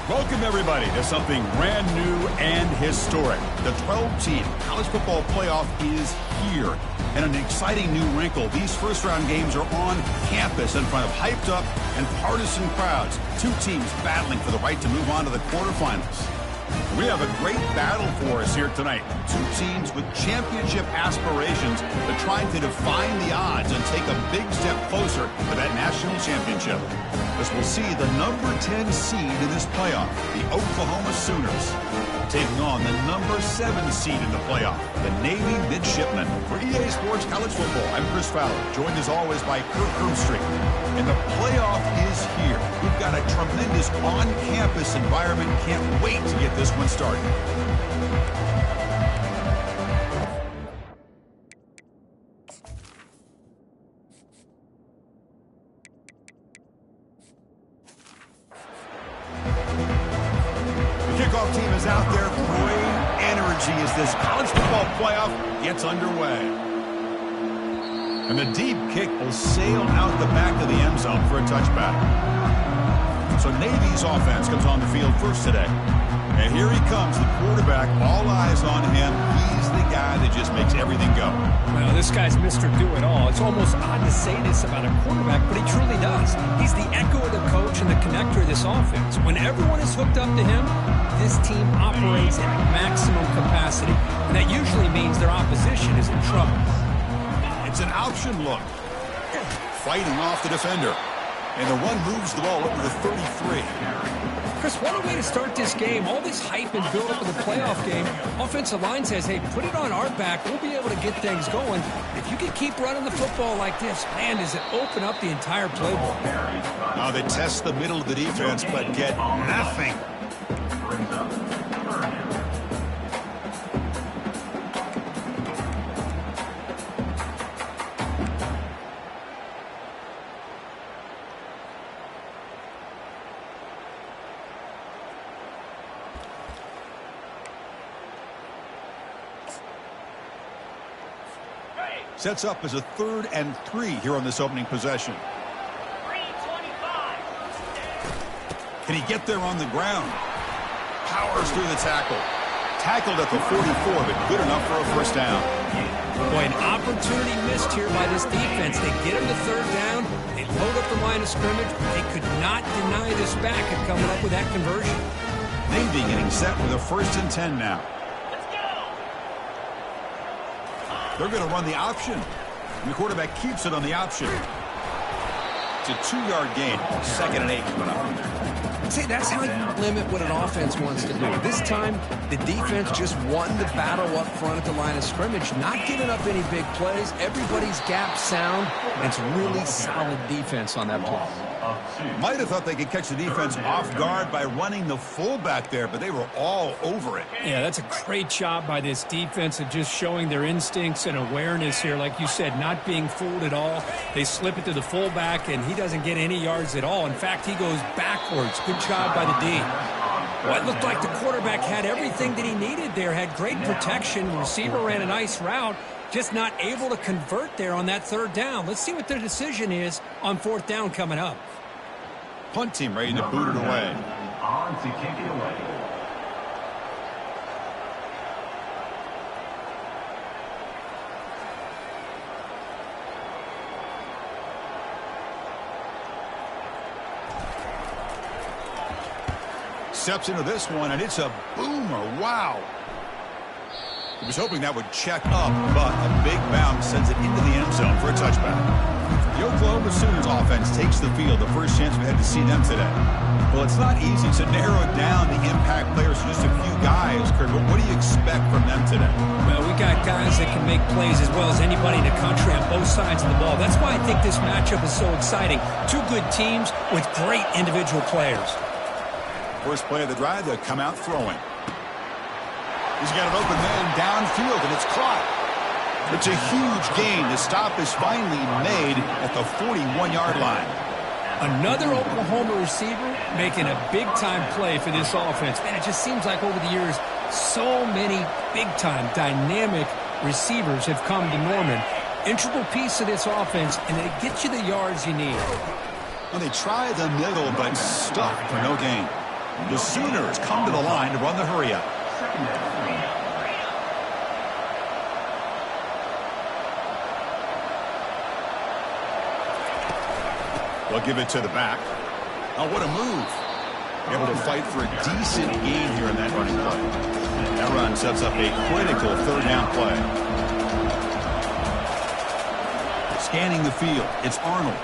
Welcome, everybody, to something brand new and historic. The 12-team college football playoff is here. And an exciting new wrinkle, these first-round games are on campus in front of hyped-up and partisan crowds. Two teams battling for the right to move on to the quarterfinals. We have a great battle for us here tonight. Two teams with championship aspirations, but trying to define the odds and take a big step closer to that national championship. As we'll see the number 10 seed in this playoff, the Oklahoma Sooners, taking on the number 7 seed in the playoff, the Navy Midshipmen. For EA Sports College Football, I'm Chris Fowler, joined as always by Kirk Herbstreit. And the playoff is here. We've got a tremendous on-campus environment. Can't wait to get this one started. Kickoff team is out there. Great energy as this college football playoff gets underway. And the deep kick will sail out the back of the end zone for a touchback. So Navy's offense comes on the field first today. And here he comes, the quarterback, all eyes on him. He's the guy that just makes everything go. Well, this guy's Mr. Do-It-All. It's almost odd to say this about a quarterback, but he truly does. He's the echo of the coach and the connector of this offense. When everyone is hooked up to him, this team operates at maximum capacity. And that usually means their opposition is in trouble. It's an option look. Fighting off the defender. And the run moves the ball over to 33. Chris, what a way to start this game. All this hype and build-up of the playoff game. Offensive line says, hey, put it on our back. We'll be able to get things going. If you can keep running the football like this, man, does it open up the entire playbook. Now they test the middle of the defense, but get nothing. Sets up as a 3rd and 3 here on this opening possession. 3:25. Can he get there on the ground? Powers through the tackle. Tackled at the 44, but good enough for a first down. Boy, an opportunity missed here by this defense. They get him to 3rd down. They load up the line of scrimmage. They could not deny this back at coming up with that conversion. Navy getting set with a 1st and 10 now. They're going to run the option. And the quarterback keeps it on the option. It's a 2-yard gain. 2nd and 8 coming up. See, that's how you limit what an offense wants to do. This time, the defense just won the battle up front at the line of scrimmage, not giving up any big plays. Everybody's gap sound, and it's really solid defense on that play. Might have thought they could catch the defense off guard by running the fullback there, but they were all over it. Yeah, that's a great job by this defense of just showing their instincts and awareness here. Like you said, not being fooled at all. They slip it to the fullback, and he doesn't get any yards at all. In fact, he goes backwards. Good job by the D. Well, it looked like the quarterback had everything that he needed there. Had great protection. The receiver ran a nice route. Just not able to convert there on that 3rd down. Let's see what their decision is on 4th down coming up. Punt team ready to boot it away. On to kick it away. Steps into this one, and it's a boomer. Wow. He was hoping that would check up, but a big bounce sends it into the end zone for a touchback. The Oklahoma Sooners offense takes the field. The first chance we had to see them today. Well, it's not easy to narrow down the impact players to just a few guys, Kurt, but what do you expect from them today? Well, we got guys that can make plays as well as anybody in the country on both sides of the ball. That's why I think this matchup is so exciting. Two good teams with great individual players. First play of the drive, they'll come out throwing. He's got an open man downfield, and it's caught. It's a huge gain. The stop is finally made at the 41-yard line. Another Oklahoma receiver making a big-time play for this offense. Man, it just seems like over the years, so many big-time, dynamic receivers have come to Norman. Integral piece of this offense, and they get you the yards you need. Well, they try the middle, but stuck for no gain. The Sooners come to the line to run the hurry-up. They'll give it to the back. Oh, what a move. Able to fight for a decent gain here in that running play. That run sets up a critical third down play. Scanning the field, it's Arnold.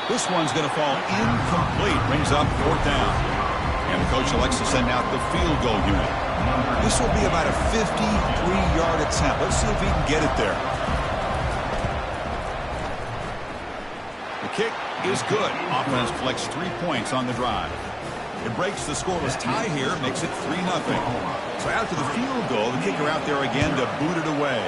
This one's going to fall incomplete. Brings up fourth down. And the coach elects to send out the field goal unit. This will be about a 53-yard attempt. Let's see if he can get it there. The kick is good. Offense collects 3 points on the drive. It breaks the scoreless tie here, makes it 3-0. So after the field goal, the kicker out there again to boot it away.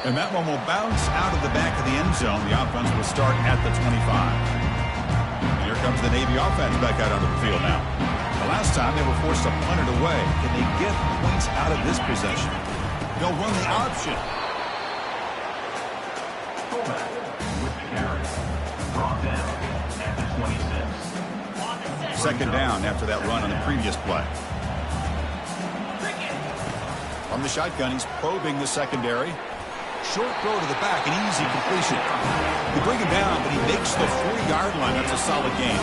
And that one will bounce out of the back of the end zone. The offense will start at the 25. And here comes the Navy offense back out onto the field now. The last time they were forced to punt it away. Can they get points out of this possession? They'll run the option. Second down after that run on the previous play. From the shotgun, he's probing the secondary. Short throw to the back, an easy completion. They bring him down, but he makes the 40-yard line. That's a solid gain.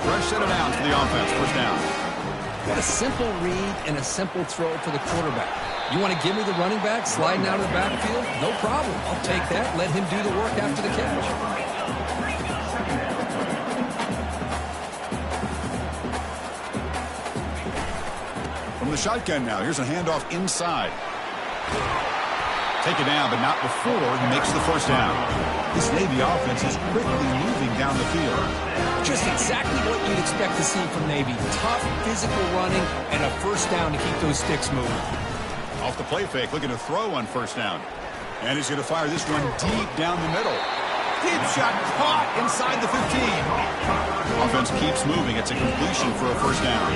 Fresh set of downs for the offense. First down. What a simple read and a simple throw for the quarterback. You want to give me the running back sliding out of the backfield? No problem. I'll take that. Let him do the work after the catch. From the shotgun now. Here's a handoff inside. Take it down, but not before he makes the first down. This Navy offense is quickly moving down the field. Just exactly what you'd expect to see from Navy. Tough, physical running, and a first down to keep those sticks moving. Off the play fake, looking to throw on first down. And he's going to fire this one deep down the middle. Deep shot caught inside the 15. Offense keeps moving. It's a completion for a first down.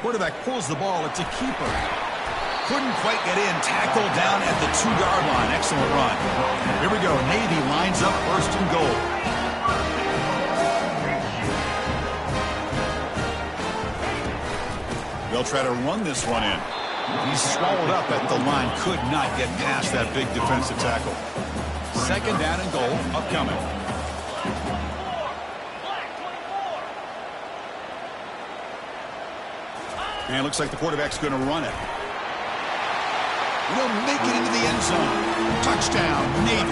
Quarterback pulls the ball. It's a keeper. Couldn't quite get in. Tackled down at the 2-yard line. Excellent run. Here we go. Navy lines up first and goal. They'll try to run this one in. He's swallowed up at the line. Could not get past that big defensive tackle. Second down and goal upcoming. And it looks like the quarterback's going to run it. He'll make it into the end zone. Touchdown, Navy.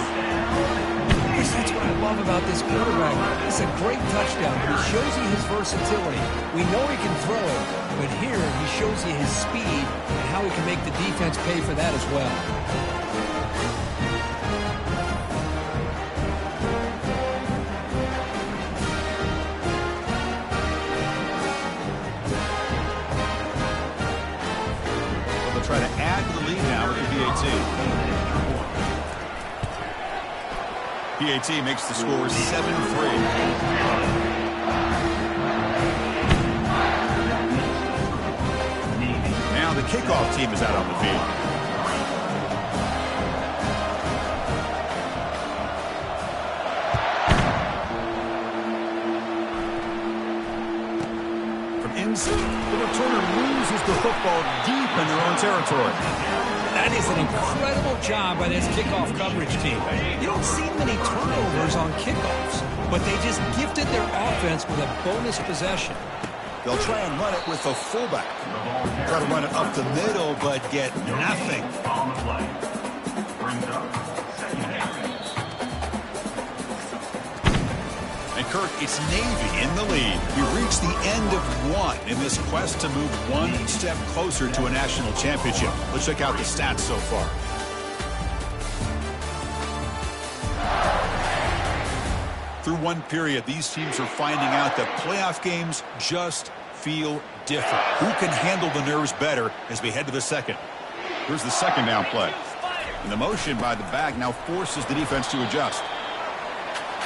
Yes, that's what I love about this quarterback. It's a great touchdown, but he shows you his versatility. We know he can throw it, but here he shows you his speed and how he can make the defense pay for that as well. Try to add to the lead now with the PAT. PAT makes the score 7-3. Now the kickoff team is out on the field. The returner loses the football deep in their own territory. That is an incredible job by this kickoff coverage team. You don't see many turnovers on kickoffs, but they just gifted their offense with a bonus possession. They'll try and run it with the fullback. Try to run it up the middle, but get nothing. On the play. Brings up second down. And Kirk, it's Navy in the lead. We reached the end of one in this quest to move one step closer to a national championship. Let's check out the stats so far. Through one period, these teams are finding out that playoff games just feel different. Who can handle the nerves better as we head to the second? Here's the second down play. And the motion by the back now forces the defense to adjust.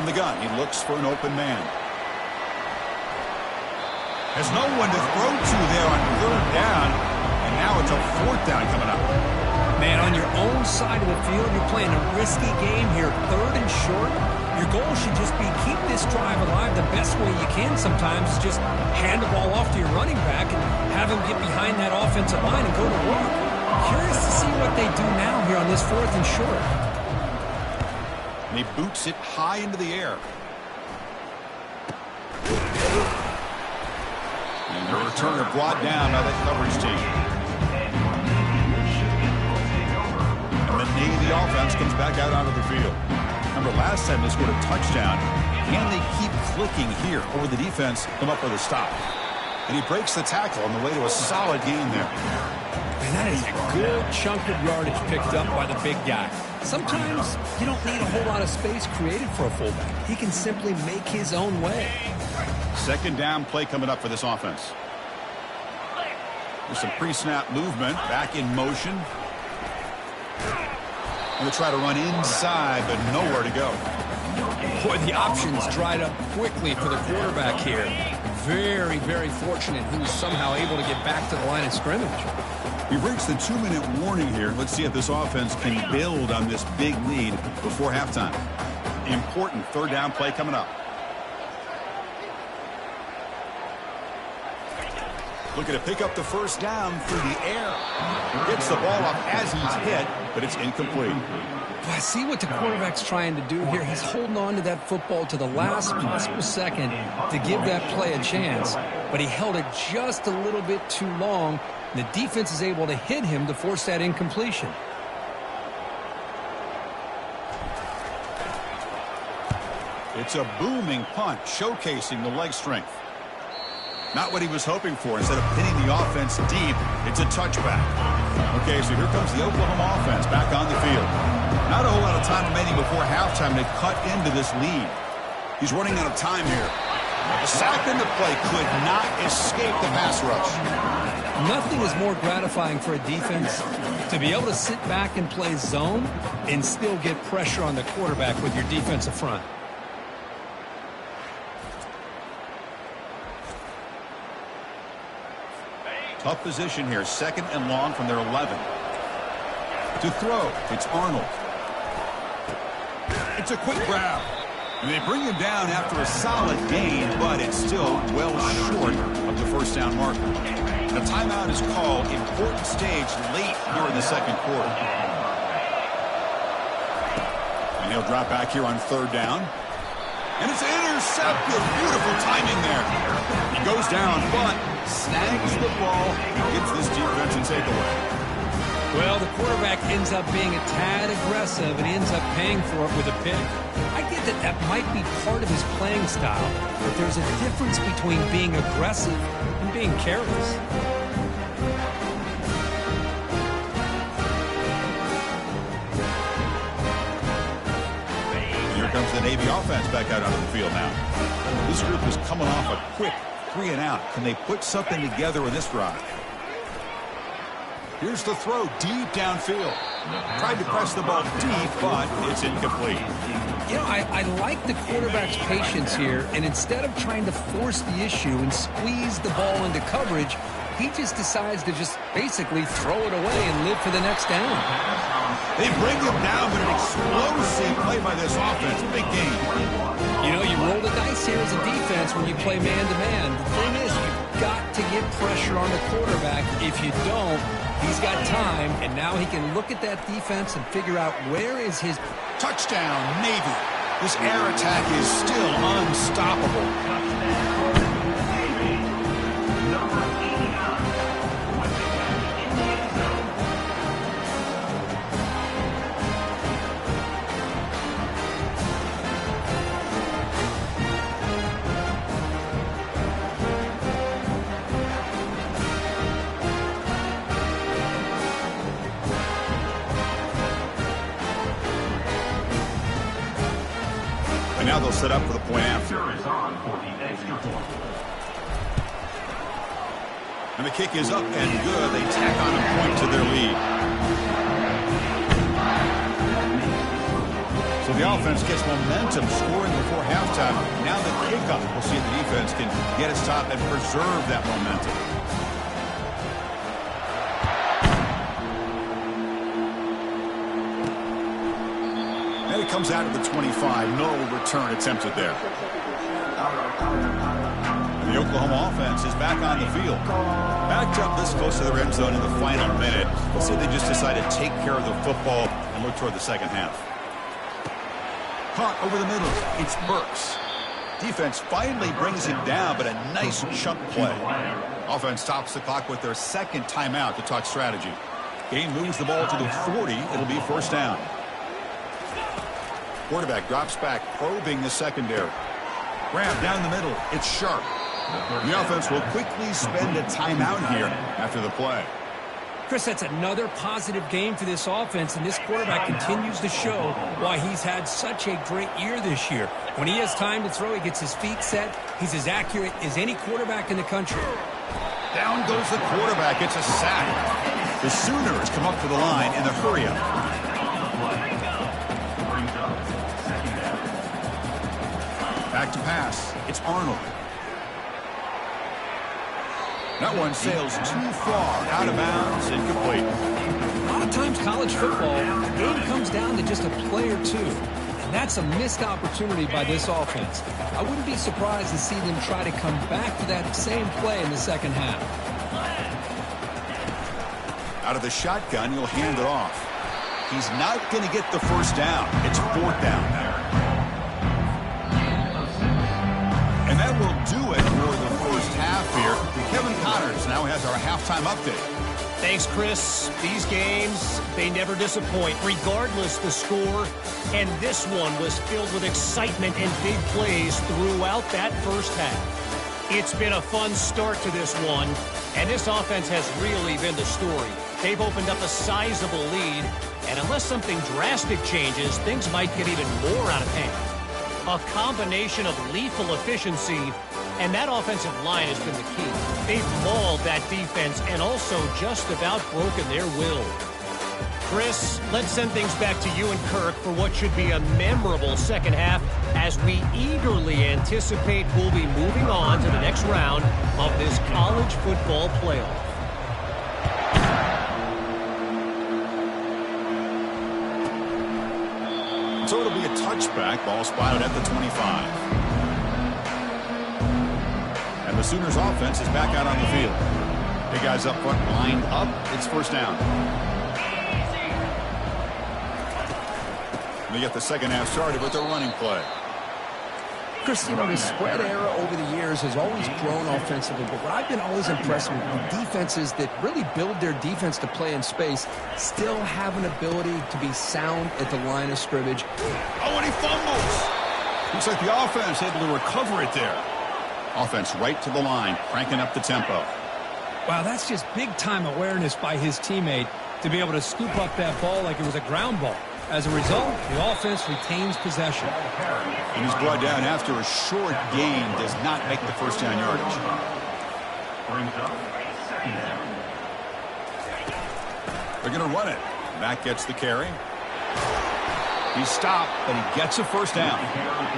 From the gun, he looks for an open man. Has no one to throw to there on third down, and now it's a fourth down coming up. Man, on your own side of the field, you're playing a risky game here, third and short. Your goal should just be keep this drive alive the best way you can sometimes. Just hand the ball off to your running back and have him get behind that offensive line and go to work. Curious to see what they do now here on this fourth and short. And he boots it high into the air. And the returner brought down by that coverage team. And the Navy offense comes back out onto the field. Remember, last time they scored a touchdown. Can they keep clicking here, or will the defense come up with a stop? And he breaks the tackle on the way to a solid gain there. And that is a good chunk of yardage picked up by the big guy. Sometimes you don't need a whole lot of space created for a fullback. He can simply make his own way. Second down play coming up for this offense. There's some pre-snap movement, back in motion. Going to try to run inside, but nowhere to go. Boy, the options dried up quickly for the quarterback here. Very, very fortunate he was somehow able to get back to the line of scrimmage. We've reached the 2-minute warning here. Let's see if this offense can build on this big lead before halftime. Important third down play coming up. Looking to pick up the first down through the air. Gets the ball up as he's hit, but it's incomplete. I see what the quarterback's trying to do here. He's holding on to that football to the last possible second to give that play a chance, but he held it just a little bit too long. The defense is able to hit him to force that incompletion. It's a booming punt, showcasing the leg strength. Not what he was hoping for. Instead of pinning the offense deep, it's a touchback. Okay, so here comes the Oklahoma offense back on the field. Not a whole lot of time remaining before halftime to cut into this lead. He's running out of time here. A sack in the play could not escape the pass rush. Nothing is more gratifying for a defense to be able to sit back and play zone and still get pressure on the quarterback with your defensive front. Tough position here, second and long from their 11. To throw, it's Arnold. It's a quick grab. And they bring him down after a solid gain, but it's still well short of the first down marker. The timeout is called. Important stage late here in the second quarter. And he'll drop back here on third down. And it's intercepted. Beautiful timing there. He goes down, but snags the ball and gets this defensive takeaway. Well, the quarterback ends up being a tad aggressive, and he ends up paying for it with a pick. I get that that might be part of his playing style, but there's a difference between being aggressive and being careless. Here comes the Navy offense back out onto the field now. This group is coming off a quick 3-and-out. Can they put something together in this drive? Here's the throw deep downfield. Tried to press the ball deep, but it's incomplete. You know, I like the quarterback's patience here, and instead of trying to force the issue and squeeze the ball into coverage, he just decides to just basically throw it away and live for the next down. They bring him down, but an explosive play by this offense. Big game. You know, you roll the dice here as a defense when you play man-to-man. The thing is, you've got to get pressure on the quarterback. If you don't, he's got time, and now he can look at that defense and figure out where is his... Touchdown, Navy. This air attack is still unstoppable. And now they'll set up for the point after. And the kick is up and good. They tack on a point to their lead. So So the offense gets momentum, scoring before halftime. Now the kickoff. We'll see if the defense can get its top and preserve that momentum. And it comes out of the 25. No return attempted there. The Oklahoma offense is back on the field. Backed up this close to their end zone in the final minute. We'll see if they just decide to take care of the football and look toward the second half. Caught over the middle. It's Burks. Defense finally brings him down, but a nice chunk play. Offense stops the clock with their second timeout to talk strategy. Game moves the ball to the 40. It'll be first down. Quarterback drops back, probing the secondary. Grab down the middle. It's Sharp. The offense will quickly spend a timeout here after the play. Chris, that's another positive game for this offense, and this quarterback continues to show why he's had such a great year this year. When he has time to throw, he gets his feet set. He's as accurate as any quarterback in the country. Down goes the quarterback. It's a sack. The Sooners come up to the line in the hurry-up. Back to pass. It's Arnold. That one sails too far, out of bounds, incomplete. A lot of times college football, the game comes down to just a play or two. And that's a missed opportunity by this offense. I wouldn't be surprised to see them try to come back to that same play in the second half. Out of the shotgun, he'll hand it off. He's not going to get the first down. It's fourth down there. And that will do it for the first half here. Kevin Connors now has our halftime update. Thanks, Chris. These games, they never disappoint, regardless the score. And this one was filled with excitement and big plays throughout that first half. It's been a fun start to this one, and this offense has really been the story. They've opened up a sizable lead, and unless something drastic changes, things might get even more out of hand. A combination of lethal efficiency, and that offensive line has been the key. They've mauled that defense and also just about broken their will. Chris, let's send things back to you and Kirk for what should be a memorable second half as we eagerly anticipate we'll be moving on to the next round of this college football playoff. So it'll be a touchback, ball spotted at the 25. And the Sooners offense is back out on the field. Big guys up front, lined up. It's first down. They get the second half started with their running play. Chris, you know, the spread era over the years has always grown offensively, but what I've been always impressed with defenses that really build their defense to play in space still have an ability to be sound at the line of scrimmage. Oh, and he fumbles. Looks like the offense able to recover it there. Offense right to the line, cranking up the tempo. Wow, that's just big-time awareness by his teammate to be able to scoop up that ball like it was a ground ball. As a result, the offense retains possession. And he's brought down after a short gain, does not make the first down yardage. They're going to run it. Matt gets the carry. He's stopped, but he gets a first down.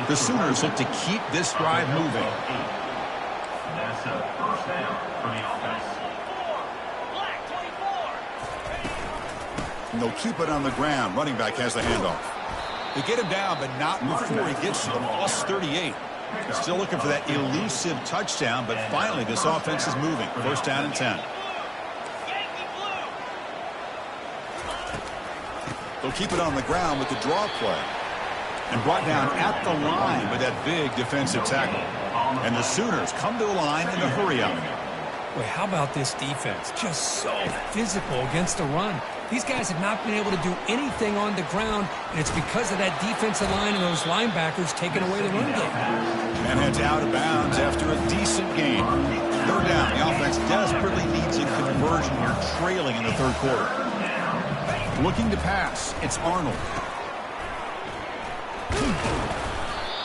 The Sooners look to keep this drive moving. That's a first down for the offense. And they'll keep it on the ground. Running back has the handoff. They get him down, but not before he gets to the plus 38. He's still looking for that elusive touchdown, but finally this offense is moving. First down and 10. They'll keep it on the ground with the draw play. And brought down at the line with that big defensive tackle. And the Sooners come to the line in the hurry-up. Boy, how about this defense? Just so physical against the run. These guys have not been able to do anything on the ground, and it's because of that defensive line and those linebackers taking away the run game. And heads out of bounds after a decent game. Third down. The offense desperately needs a conversion here, trailing in the third quarter. Looking to pass. It's Arnold.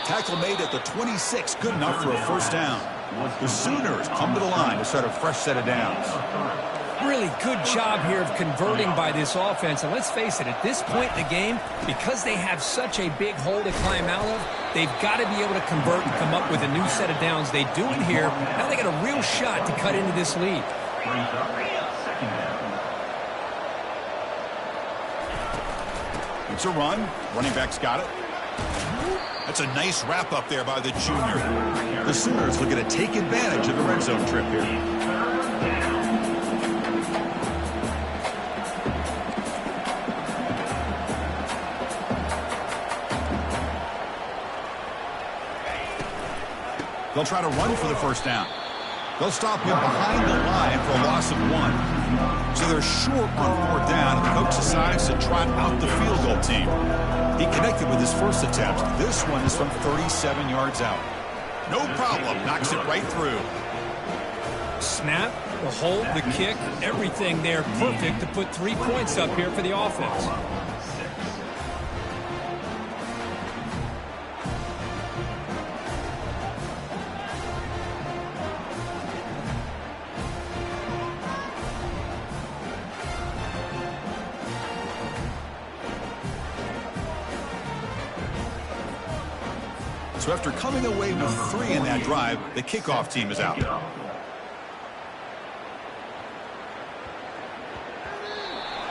Tackle made at the 26. Good enough for a first down. The Sooners come to the line to start a fresh set of downs. Really really good job here of converting by this offense. And let's face it, at this point in the game, because they have such a big hole to climb out of, they've got to be able to convert and come up with a new set of downs. They do it here. Now they got a real shot to cut into this lead. It's a run. Running back's got it. That's a nice wrap up there by the junior. The Sooners looking to take advantage of the red zone trip here. They'll try to run for the first down. They'll stop him behind the line for a loss of 1. So they're short on 4th down, and the coach decides to trot out the field goal team. He connected with his first attempt. This one is from 37 yards out. No problem. Knocks it right through. Snap, the hold, the kick, everything there perfect to put 3 points up here for the offense. So after coming away with 3 in that drive, the kickoff team is out.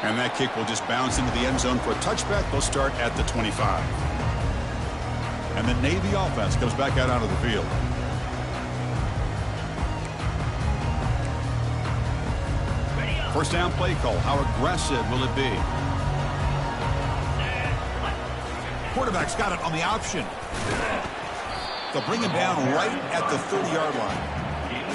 And that kick will just bounce into the end zone for a touchback. They'll start at the 25. And the Navy offense comes back out onto the field. First down play call. How aggressive will it be? Quarterback's got it on the option. They'll bring him down right at the 30-yard line.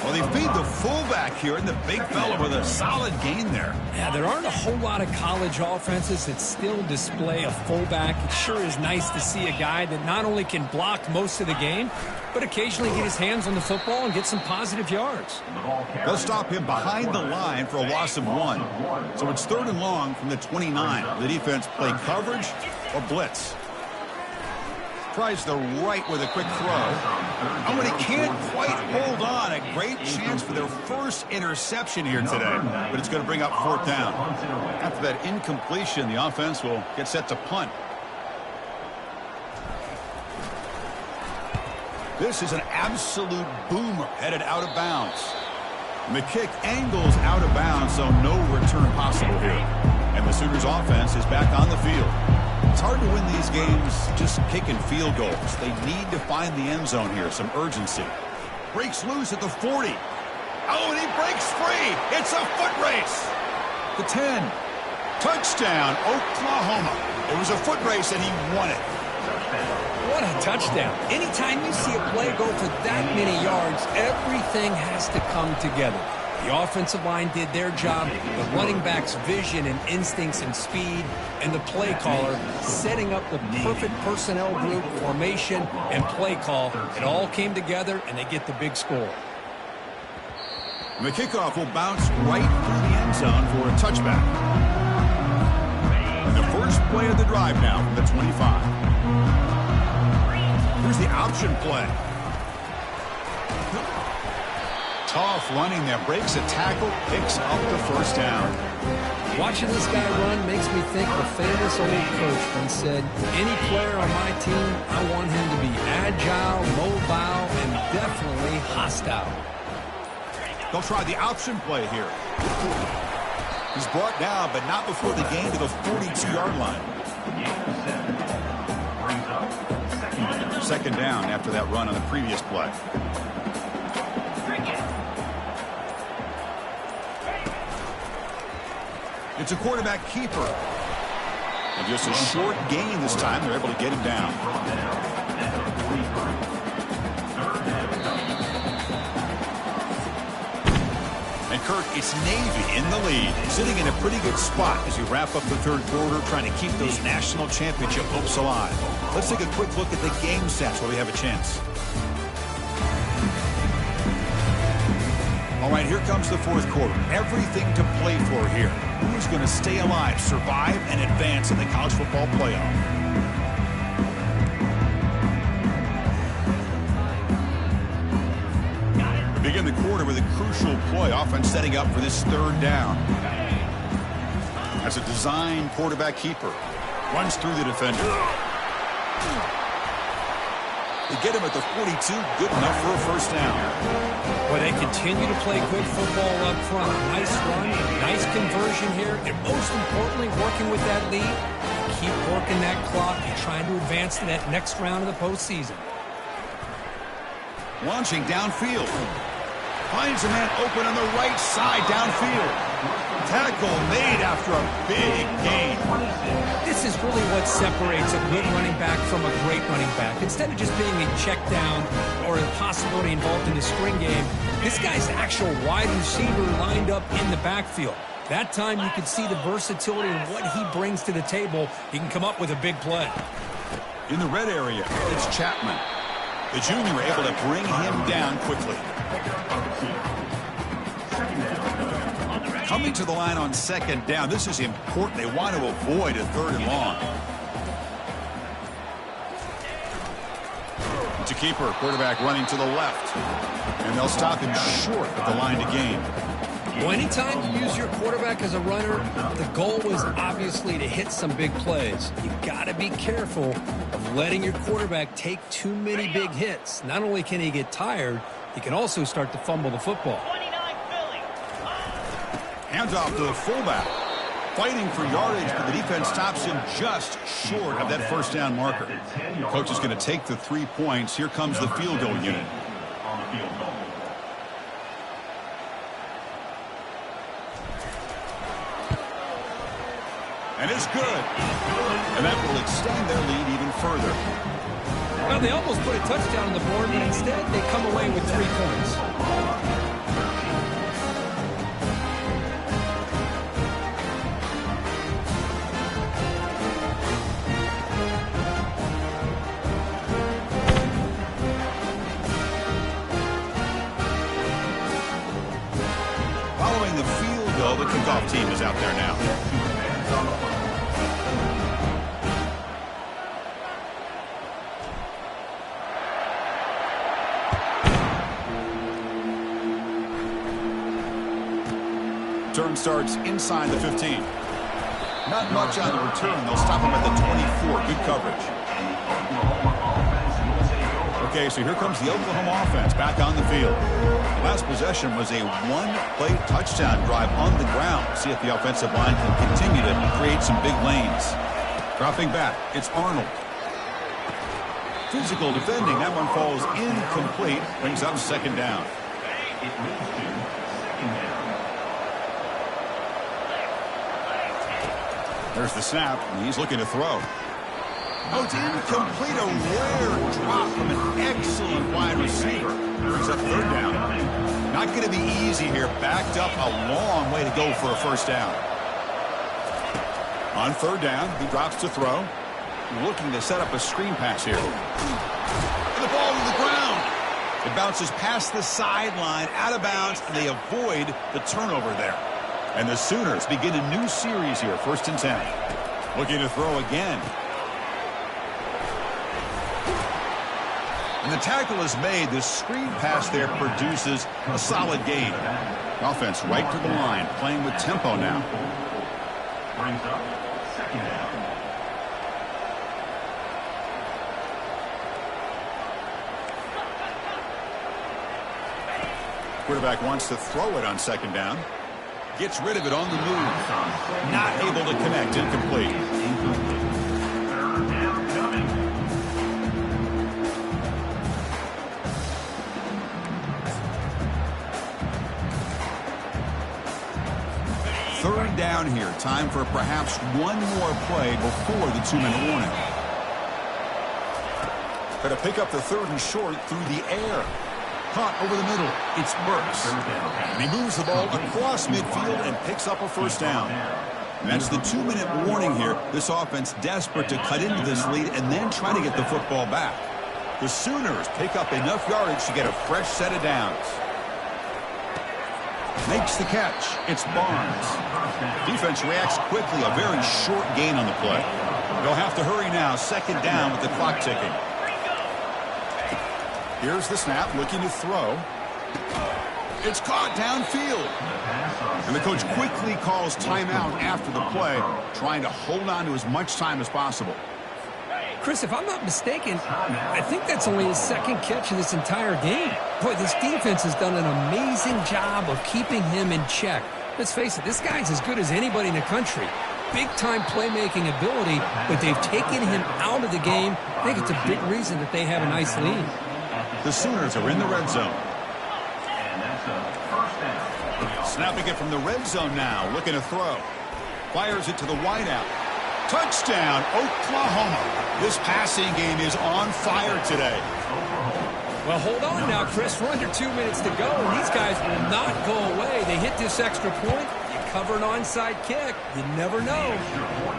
Well, they feed the fullback here, and the big fella with a solid gain there. Yeah, there aren't a whole lot of college offenses that still display a fullback. It sure is nice to see a guy that not only can block most of the game, but occasionally get his hands on the football and get some positive yards. They'll stop him behind the line for a loss of 1. So it's 3rd and long from the 29. The defense play coverage or blitz. Tries the right with a quick throw. Oh, and he can't quite hold on. A great chance for their first interception here today. But it's going to bring up 4th down. After that incompletion, the offense will get set to punt. This is an absolute boomer headed out of bounds. And the kick angles out of bounds, so no return possible here. And the Sooners offense is back on the field. It's hard to win these games just kicking field goals. They need to find the end zone here, some urgency. Breaks loose at the 40. Oh, and he breaks free. It's a foot race. The 10. Touchdown, Oklahoma. It was a foot race, and he won it. What a touchdown. Anytime you see a play go for that many yards, everything has to come together. The offensive line did their job, the running back's vision and instincts and speed, and the play caller setting up the perfect personnel group, formation, and play call. It all came together, and they get the big score. And the kickoff will bounce right through the end zone for a touchback. And the first play of the drive now from the 25. Here's the option play. Tough running there, breaks a tackle, picks up the first down. Watching this guy run makes me think the famous old coach once said, any player on my team, I want him to be agile, mobile, and definitely hostile. They'll try the option play here. He's brought down, but not before the gain to the 42-yard line. Second down after that run on the previous play. It's a quarterback keeper. And just a short gain this time. They're able to get him down. And Kirk, it's Navy in the lead. Sitting in a pretty good spot as you wrap up the third quarter, trying to keep those national championship hopes alive. Let's take a quick look at the game stats where we have a chance. All right, here comes the fourth quarter. Everything to play for here. Who's going to stay alive, survive, and advance in the college football playoff? We begin the quarter with for the crucial play. Offense setting up for this third down. As a design quarterback keeper. Runs through the defender. They get him at the 42. Good enough for a first down. Well, they continue to play good football up front. Nice run, nice conversion here, and most importantly, working with that lead. Keep working that clock and trying to advance to that next round of the postseason. Launching downfield. Finds a man open on the right side downfield. Tackle made after a big gain. This is really what separates a good running back from a great running back. Instead of just being a check down or a possibility involved in the screen game, this guy's actual wide receiver lined up in the backfield. That time you can see the versatility and what he brings to the table. He can come up with a big play. In the red area, it's Chapman. The junior able to bring him down quickly. Coming to the line on second down. This is important. They want to avoid a third and long. To keeper, quarterback running to the left. And they'll stop him short at the line to gain. Well, anytime you use your quarterback as a runner, the goal was obviously to hit some big plays. You've got to be careful of letting your quarterback take too many big hits. Not only can he get tired, he can also start to fumble the football. Handoff to the fullback. Fighting for yardage, but the defense stops him just short of that first down marker. Coach is going to take the 3 points. Here comes the field goal unit. And it's good. And that will extend their lead even further. Well, they almost put a touchdown on the board, but instead they come away with 3 points. Following the field goal, the kickoff team is out there now. Turn starts inside the 15. Not much on the return. They'll stop him at the 24. Good coverage. Okay, so here comes the Oklahoma offense back on the field. Last possession was a one-play touchdown drive on the ground. See if the offensive line can continue to create some big lanes. Dropping back, it's Arnold. Physical defending. That one falls incomplete. Brings up second down. There's the snap, and he's looking to throw. Oh, it's incomplete. A rare drop from an excellent wide receiver. Brings up third down. Not going to be easy here. Backed up a long way to go for a first down. On third down, he drops to throw. Looking to set up a screen pass here. And the ball to the ground. It bounces past the sideline, out of bounds, and they avoid the turnover there. And the Sooners begin a new series here, 1st and 10. Looking to throw again. And the tackle is made. The screen pass there produces a solid gain. Offense right to the line, playing with tempo now. Brings up second down. Quarterback wants to throw it on second down. Gets rid of it on the move. Not able to connect. Incomplete. Third down coming. Third down here. Time for perhaps one more play before the 2-minute warning. Going to pick up the third and short through the air. Caught over the middle. It's Burks. And he moves the ball across midfield and picks up a first down. And that's the 2-minute warning here. This offense desperate to cut into this lead and then try to get the football back. The Sooners pick up enough yardage to get a fresh set of downs. Makes the catch. It's Barnes. Defense reacts quickly. A very short gain on the play. They'll have to hurry now. Second down with the clock ticking. Here's the snap, looking to throw. It's caught downfield. And the coach quickly calls timeout after the play, trying to hold on to as much time as possible. Chris, if I'm not mistaken, I think that's only his second catch of this entire game. Boy, this defense has done an amazing job of keeping him in check. Let's face it, this guy's as good as anybody in the country. Big-time playmaking ability, but they've taken him out of the game. I think it's a big reason that they have a nice lead. The Sooners are in the red zone. Snapping it from the red zone now, looking to throw. Fires it to the wideout. Touchdown, Oklahoma. This passing game is on fire today. Well, hold on now, Chris. We're under 2 minutes to go, and these guys will not go away. They hit this extra point. You cover an onside kick. You never know.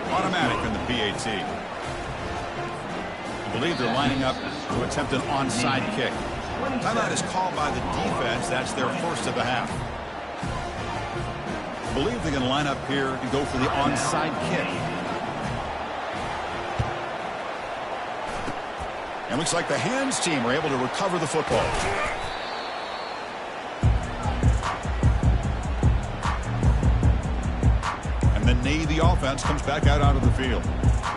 Automatic in the PAT. I believe they're lining up to attempt an onside kick. Timeout is called by the defense. That's their first of the half. I believe they're going to line up here and go for the onside kick. And looks like the hands team are able to recover the football. And the Navy offense comes back out onto the field.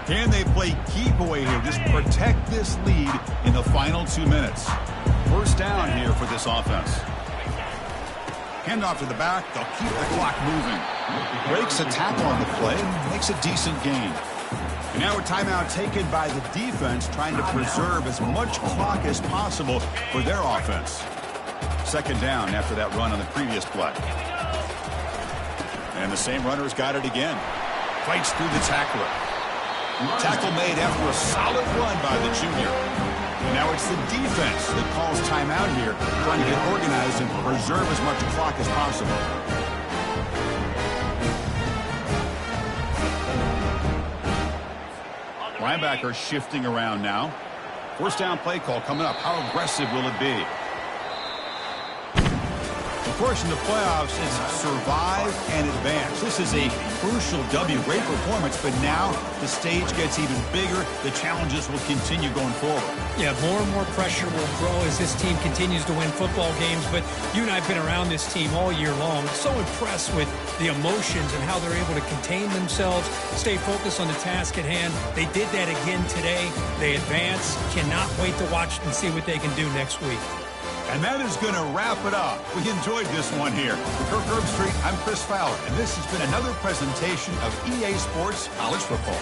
Can they play keep away here? Just protect this lead in the final 2 minutes. First down here for this offense. Handoff to the back. They'll keep the clock moving. Breaks a tackle on the play and makes a decent gain. And now a timeout taken by the defense, trying to preserve as much clock as possible for their offense. Second down after that run on the previous play. And the same runner's got it again. Fights through the tackler. Tackle made after a solid run by the junior. And now it's the defense that calls timeout here, trying to get organized and preserve as much clock as possible. Linebacker shifting around now. First down play call coming up. How aggressive will it be? Of course, in the playoffs, it's survive and advance. This is a crucial W. Great performance, but now the stage gets even bigger. The challenges will continue going forward. Yeah, more and more pressure will grow as this team continues to win football games. But you and I have been around this team all year long. So impressed with the emotions and how they're able to contain themselves, stay focused on the task at hand. They did that again today. They advance. Cannot wait to watch and see what they can do next week. And that is going to wrap it up. We enjoyed this one here. For Kirk Herbstreit, I'm Chris Fowler, and this has been another presentation of EA Sports College Football.